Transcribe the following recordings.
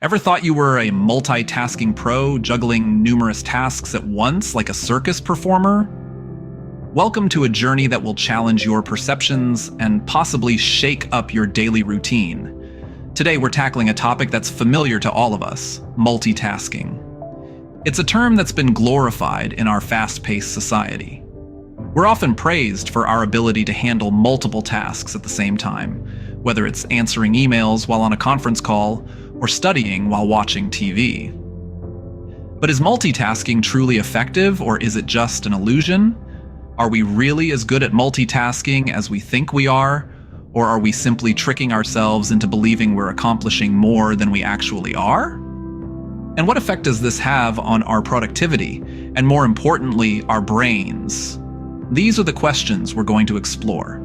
Ever thought you were a multitasking pro, juggling numerous tasks at once like a circus performer? Welcome to a journey that will challenge your perceptions and possibly shake up your daily routine. Today we're tackling a topic that's familiar to all of us: multitasking. It's a term that's been glorified in our fast-paced society. We're often praised for our ability to handle multiple tasks at the same time, whether it's answering emails while on a conference call or studying while watching TV. But is multitasking truly effective, or is it just an illusion? Are we really as good at multitasking as we think we are, or are we simply tricking ourselves into believing we're accomplishing more than we actually are? And what effect does this have on our productivity, and more importantly, our brains? These are the questions we're going to explore.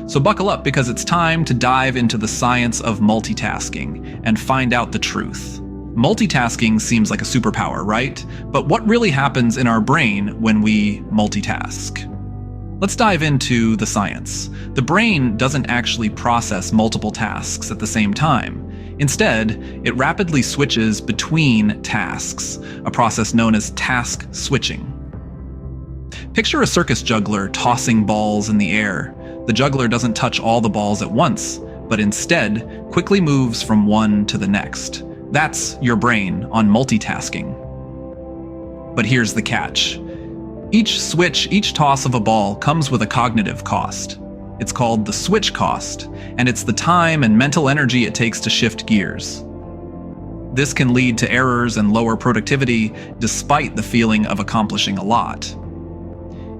So buckle up, because it's time to dive into the science of multitasking and find out the truth. Multitasking seems like a superpower, right? But what really happens in our brain when we multitask? Let's dive into the science. The brain doesn't actually process multiple tasks at the same time. Instead, it rapidly switches between tasks, a process known as task switching. Picture a circus juggler tossing balls in the air. The juggler doesn't touch all the balls at once, but instead quickly moves from one to the next. That's your brain on multitasking. But here's the catch. Each switch, each toss of a ball comes with a cognitive cost. It's called the switch cost, and it's the time and mental energy it takes to shift gears. This can lead to errors and lower productivity, despite the feeling of accomplishing a lot.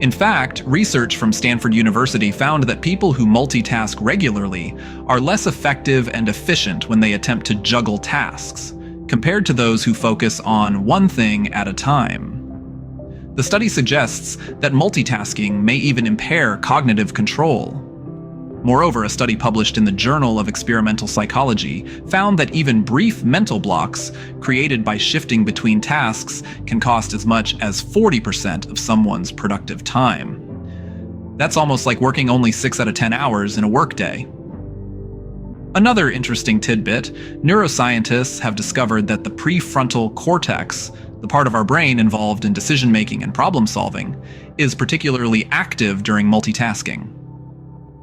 In fact, research from Stanford University found that people who multitask regularly are less effective and efficient when they attempt to juggle tasks, compared to those who focus on one thing at a time. The study suggests that multitasking may even impair cognitive control. Moreover, a study published in the Journal of Experimental Psychology found that even brief mental blocks created by shifting between tasks can cost as much as 40% of someone's productive time. That's almost like working only 6 out of 10 hours in a workday. Another interesting tidbit: neuroscientists have discovered that the prefrontal cortex, the part of our brain involved in decision-making and problem-solving, is particularly active during multitasking.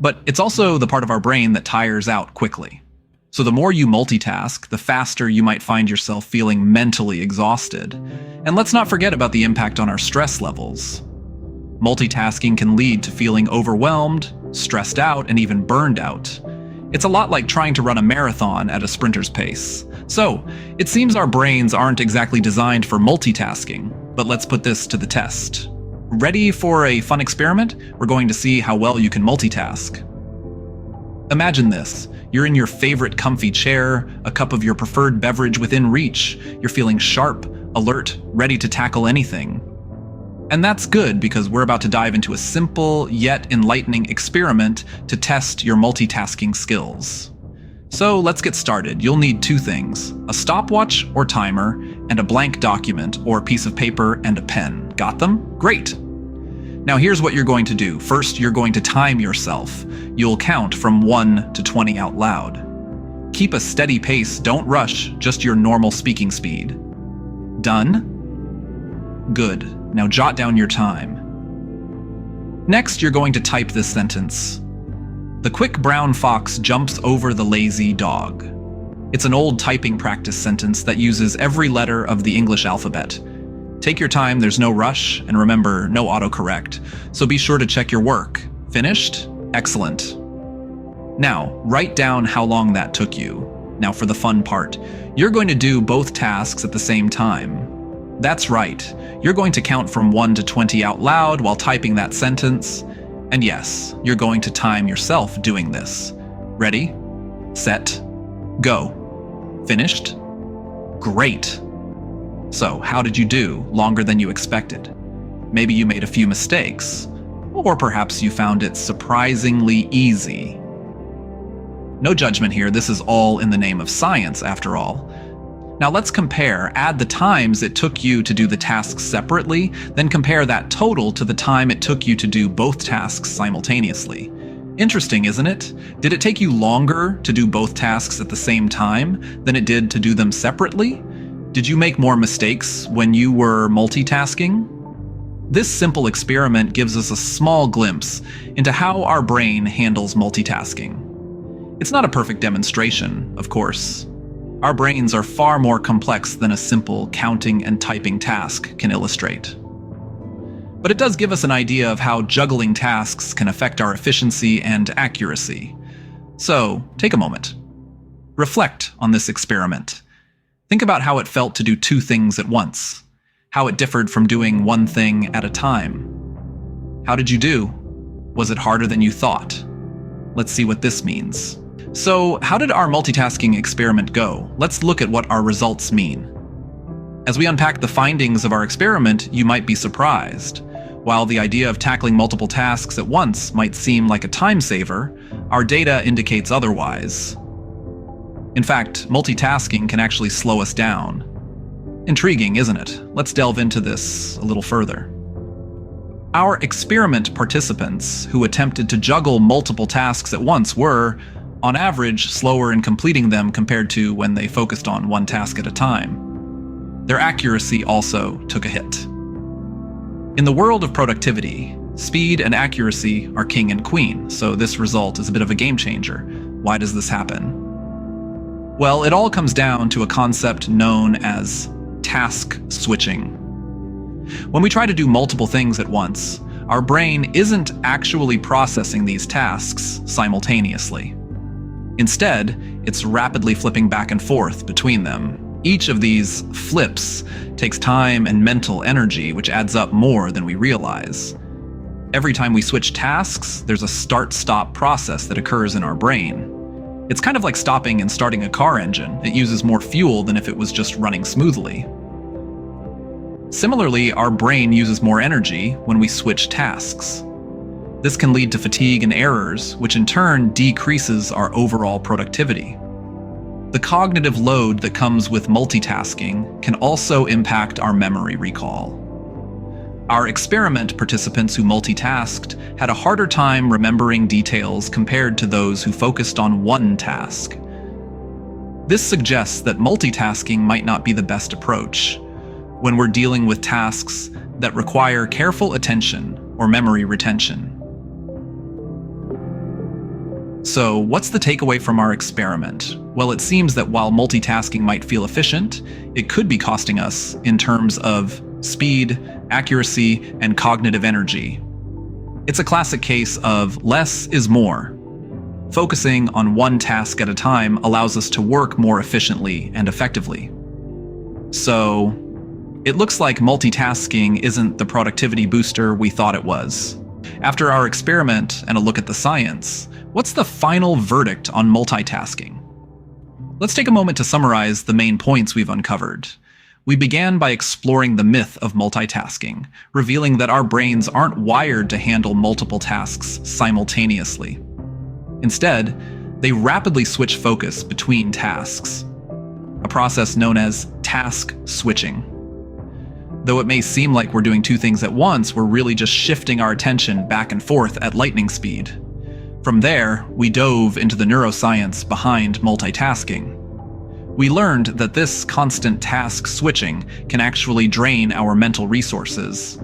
But it's also the part of our brain that tires out quickly. So the more you multitask, the faster you might find yourself feeling mentally exhausted. And let's not forget about the impact on our stress levels. Multitasking can lead to feeling overwhelmed, stressed out, and even burned out. It's a lot like trying to run a marathon at a sprinter's pace. So, it seems our brains aren't exactly designed for multitasking, but let's put this to the test. Ready for a fun experiment? We're going to see how well you can multitask. Imagine this. You're in your favorite comfy chair, a cup of your preferred beverage within reach. You're feeling sharp, alert, ready to tackle anything. And that's good, because we're about to dive into a simple yet enlightening experiment to test your multitasking skills. So let's get started. You'll need 2 things: a stopwatch or timer, and a blank document or piece of paper and a pen. Got them? Great! Now here's what you're going to do. First, you're going to time yourself. You'll count from 1 to 20 out loud. Keep a steady pace, don't rush, just your normal speaking speed. Done? Good. Now jot down your time. Next, you're going to type this sentence. The quick brown fox jumps over the lazy dog. It's an old typing practice sentence that uses every letter of the English alphabet. Take your time, there's no rush, and remember, no autocorrect. So be sure to check your work. Finished? Excellent. Now, write down how long that took you. Now for the fun part. You're going to do both tasks at the same time. That's right. You're going to count from 1 to 20 out loud while typing that sentence. And yes, you're going to time yourself doing this. Ready? Set. Go. Finished? Great. So, how did you do? Longer than you expected? Maybe you made a few mistakes. Or perhaps you found it surprisingly easy. No judgment here, this is all in the name of science, after all. Now let's compare. Add the times it took you to do the tasks separately, then compare that total to the time it took you to do both tasks simultaneously. Interesting, isn't it? Did it take you longer to do both tasks at the same time than it did to do them separately? Did you make more mistakes when you were multitasking? This simple experiment gives us a small glimpse into how our brain handles multitasking. It's not a perfect demonstration, of course. Our brains are far more complex than a simple counting and typing task can illustrate. But it does give us an idea of how juggling tasks can affect our efficiency and accuracy. So, take a moment. Reflect on this experiment. Think about how it felt to do two things at once. How it differed from doing one thing at a time. How did you do? Was it harder than you thought? Let's see what this means. So, how did our multitasking experiment go? Let's look at what our results mean. As we unpack the findings of our experiment, you might be surprised. While the idea of tackling multiple tasks at once might seem like a time saver, our data indicates otherwise. In fact, multitasking can actually slow us down. Intriguing, isn't it? Let's delve into this a little further. Our experiment participants who attempted to juggle multiple tasks at once were, on average, slower in completing them compared to when they focused on one task at a time. Their accuracy also took a hit. In the world of productivity, speed and accuracy are king and queen, so this result is a bit of a game changer. Why does this happen? Well, it all comes down to a concept known as task switching. When we try to do multiple things at once, our brain isn't actually processing these tasks simultaneously. Instead, it's rapidly flipping back and forth between them. Each of these flips takes time and mental energy, which adds up more than we realize. Every time we switch tasks, there's a start-stop process that occurs in our brain. It's kind of like stopping and starting a car engine. It uses more fuel than if it was just running smoothly. Similarly, our brain uses more energy when we switch tasks. This can lead to fatigue and errors, which in turn decreases our overall productivity. The cognitive load that comes with multitasking can also impact our memory recall. Our experiment participants who multitasked had a harder time remembering details compared to those who focused on one task. This suggests that multitasking might not be the best approach when we're dealing with tasks that require careful attention or memory retention. So, what's the takeaway from our experiment? Well, it seems that while multitasking might feel efficient, it could be costing us in terms of speed, accuracy, and cognitive energy. It's a classic case of less is more. Focusing on one task at a time allows us to work more efficiently and effectively. So, it looks like multitasking isn't the productivity booster we thought it was. After our experiment and a look at the science, what's the final verdict on multitasking? Let's take a moment to summarize the main points we've uncovered. We began by exploring the myth of multitasking, revealing that our brains aren't wired to handle multiple tasks simultaneously. Instead, they rapidly switch focus between tasks, a process known as task switching. Though it may seem like we're doing two things at once, we're really just shifting our attention back and forth at lightning speed. From there, we dove into the neuroscience behind multitasking. We learned that this constant task switching can actually drain our mental resources,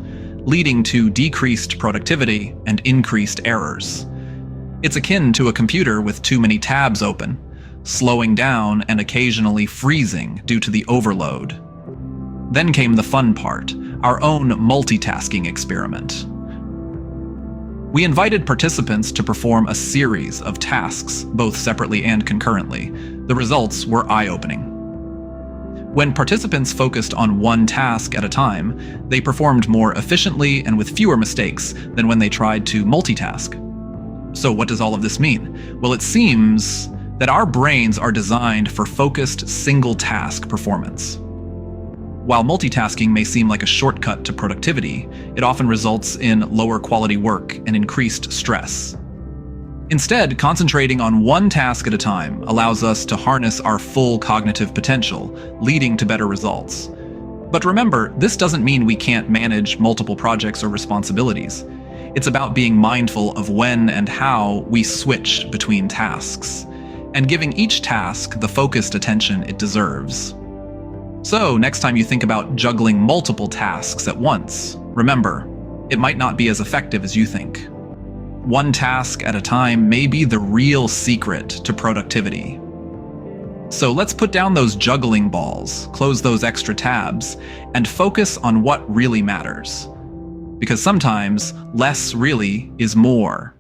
leading to decreased productivity and increased errors. It's akin to a computer with too many tabs open, slowing down and occasionally freezing due to the overload. Then came the fun part, our own multitasking experiment. We invited participants to perform a series of tasks, both separately and concurrently. The results were eye-opening. When participants focused on one task at a time, they performed more efficiently and with fewer mistakes than when they tried to multitask. So what does all of this mean? Well, it seems that our brains are designed for focused single-task performance. While multitasking may seem like a shortcut to productivity, it often results in lower quality work and increased stress. Instead, concentrating on one task at a time allows us to harness our full cognitive potential, leading to better results. But remember, this doesn't mean we can't manage multiple projects or responsibilities. It's about being mindful of when and how we switch between tasks, and giving each task the focused attention it deserves. So, next time you think about juggling multiple tasks at once, remember, it might not be as effective as you think. One task at a time may be the real secret to productivity. So let's put down those juggling balls, close those extra tabs, and focus on what really matters. Because sometimes, less really is more.